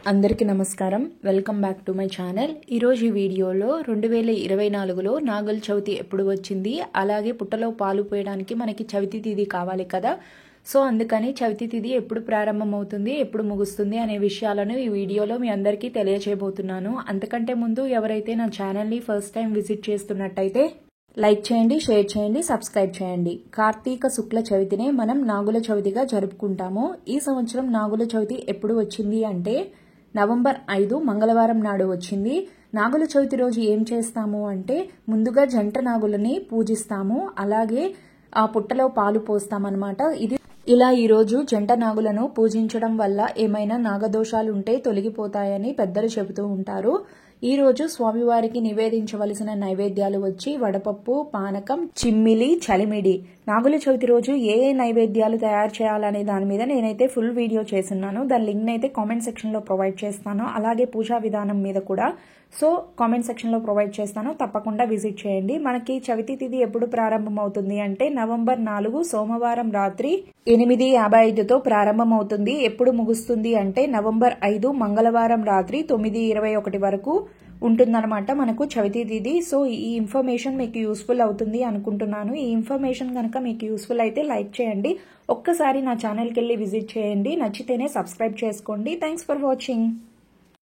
అందరికీ నమస్కారం. Welcome back to my channel. ఈరోజు ఈ వీడియోలో 2024లో నాగుల చవితి ఎప్పుడు వచ్చింది, అలాగే పుట్టలో పాలు పోయడానికి మనకి చవితి తిథి కావాలి కదా. సో అందుకని చవితి తిథి ఎప్పుడు ప్రారంభమవుతుంది, ఎప్పుడు ముగుస్తుంది అనే విషయాలను ఈ వీడియోలో మీ అందరికీ తెలియచేయబోతున్నాను. అంతకంటే ముందు ఎవరైతే నా ఛానల్ని ఫస్ట్ టైం విజిట్ చేస్తున్నట్టయితే లైక్ చేయండి, షేర్ చేయండి, సబ్స్క్రైబ్ చేయండి. కార్తీక శుక్ల చవితినే మనం నాగుల చవితిగా జరుపుకుంటాము. ఈ సంవత్సరం నాగుల చవితి ఎప్పుడు వచ్చింది అంటే నవంబర్ 5 మంగళవారం నాడు వచ్చింది. నాగుల చవితి రోజు ఏం చేస్తాము అంటే ముందుగా జంట నాగులని పూజిస్తాము, అలాగే ఆ పుట్టలో పాలు పోస్తామన్నమాట. ఇలా ఈరోజు జంట నాగులను పూజించడం వల్ల ఏమైనా నాగదోషాలుంటే తొలగిపోతాయని పెద్దలు చెబుతూ ఉంటారు. ఈ రోజు స్వామివారికి నివేదించవలసిన నైవేద్యాలు వచ్చి వడపప్పు, పానకం, చిమ్మిలి, చలిమిడి. నాగుల చవితి రోజు ఏ నైవేద్యాలు తయారు చేయాలనే దాని మీద నేనైతే ఫుల్ వీడియో చేస్తున్నాను. దాని లింక్ అయితే కామెంట్ సెక్షన్ లో ప్రొవైడ్ చేస్తాను. అలాగే పూజా విధానం మీద కూడా కామెంట్ సెక్షన్ లో ప్రొవైడ్ చేస్తాను, తప్పకుండా విజిట్ చేయండి. మనకి చవితి తిథి ఎప్పుడు ప్రారంభం అవుతుంది అంటే నవంబర్ 4 సోమవారం రాత్రి 8:55తో ప్రారంభమవుతుంది. ఎప్పుడు ముగుస్తుంది అంటే నవంబర్ 5 మంగళవారం రాత్రి 9:21 వరకు ఉంటుందన్నమాట మనకు చవితి తిథి. సో ఈ ఇన్ఫర్మేషన్ మీకు యూస్ఫుల్ అవుతుంది అనుకుంటున్నాను. ఈ ఇన్ఫర్మేషన్ కనుక మీకు యూస్ఫుల్ అయితే లైక్ చేయండి, ఒక్కసారి నా ఛానల్కి వెళ్ళి విజిట్ చేయండి, నచ్చితేనే సబ్స్క్రైబ్ చేసుకోండి. Thanks for watching.